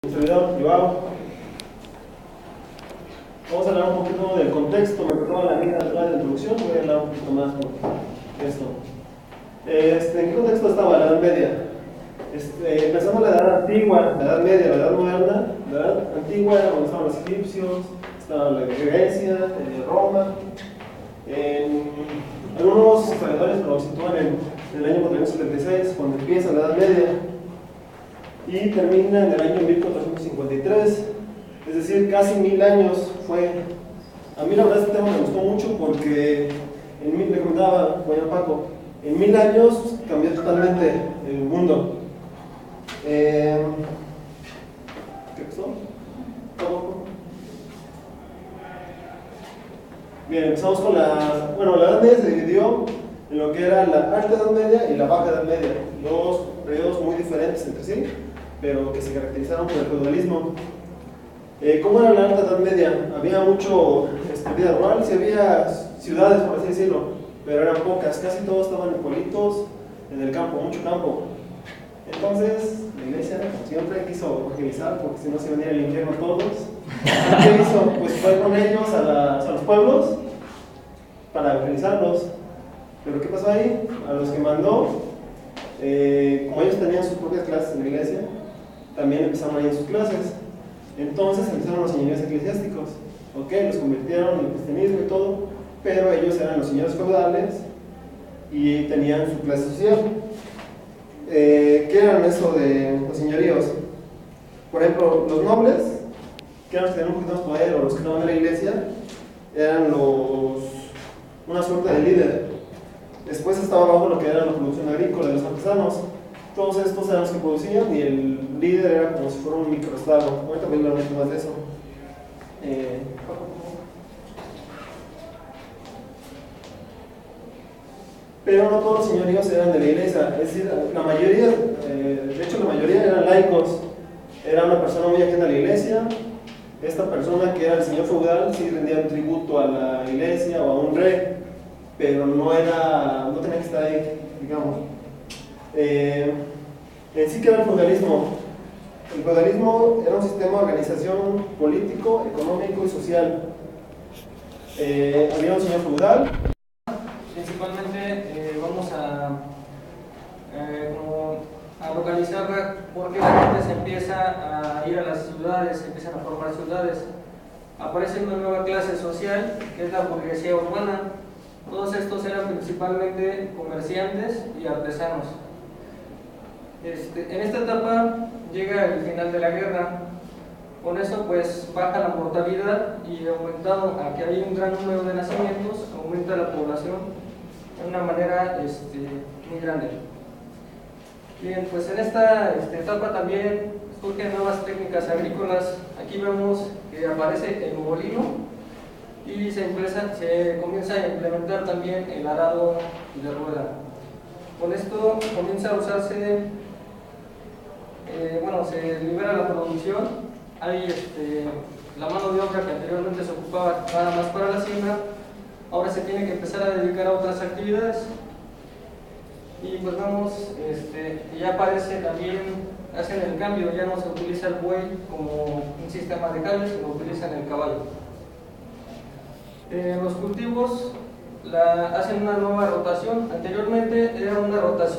Servidor, Joao. Vamos a hablar un poquito del contexto. Me tocaba la vida de la introducción, voy a hablar un poquito más por esto. ¿En qué contexto estaba la Edad Media? Empezando en la Edad Antigua, la Edad Media, la Edad Moderna. La Edad Antigua era cuando estaban los egipcios, estaba la Grecia, Roma. Algunos historiadores lo sitúan en el año 476, cuando empieza la Edad Media, y termina en el año 1453, es decir, casi 1000 años fue. A mí la verdad este tema me gustó mucho porque, le comentaba Juan Paco, en 1000 años cambió totalmente el mundo. ¿Qué pasó? Bien, empezamos con la Edad Media se dividió en lo que era la Alta Edad Media y la Baja Edad Media, dos periodos muy diferentes entre sí, pero que se caracterizaron por el feudalismo. ¿Cómo era la Alta Edad Media? Había mucho vida rural, sí había ciudades, por así decirlo, pero eran pocas, casi todos estaban en pueblitos, en el campo, mucho campo. Entonces, la iglesia, como siempre, quiso evangelizar, porque si no se iban a ir al infierno todos. ¿Qué hizo? Pues fue con ellos a los pueblos para evangelizarlos. Pero ¿qué pasó ahí? A los que mandó, como ellos tenían sus propias clases en la iglesia, también empezaron a ir en sus clases. Entonces empezaron los señoríos eclesiásticos, los convirtieron en el cristianismo y todo, pero ellos eran los señores feudales y tenían su clase social. ¿Qué eran eso de los señoríos? Por ejemplo, los nobles, que eran los que tenían un poquito más poder, o los que estaban en la iglesia, eran una suerte de líder. Después estaba abajo lo que era la producción agrícola de los artesanos. Todos estos eran los que producían y el líder era como si fuera un microestado. Ahorita voy a hablar mucho más de eso. Pero no todos los señoríos eran de la iglesia, es decir, la mayoría eran laicos. Era una persona muy ajena a la iglesia. Esta persona, que era el señor feudal, sí rendía un tributo a la iglesia o a un rey, pero no tenía que estar ahí, digamos. En sí, ¿qué era el feudalismo? El feudalismo era un sistema de organización político, económico y social. Había un señor feudal. Principalmente vamos a localizar por qué la gente se empieza a ir a las ciudades, se empiezan a formar ciudades. Aparece una nueva clase social, que es la burguesía urbana. Todos estos eran principalmente comerciantes y artesanos. En esta etapa llega el final de la guerra. Con eso pues baja la mortalidad y aumentado a que hay un gran número de nacimientos, aumenta la población de una manera muy grande. Bien, pues en esta etapa también surgen nuevas técnicas agrícolas. Aquí vemos que aparece el molino y se comienza a implementar también el arado de rueda. Con esto comienza a usarse, se libera la producción. Hay la mano de obra que anteriormente se ocupaba nada más para la siembra, ahora se tiene que empezar a dedicar a otras actividades. Y pues vamos, ya aparece también, hacen el cambio, ya no se utiliza el buey como un sistema de cables, sino utilizan el caballo. Los cultivos hacen una nueva rotación. Anteriormente era una rotación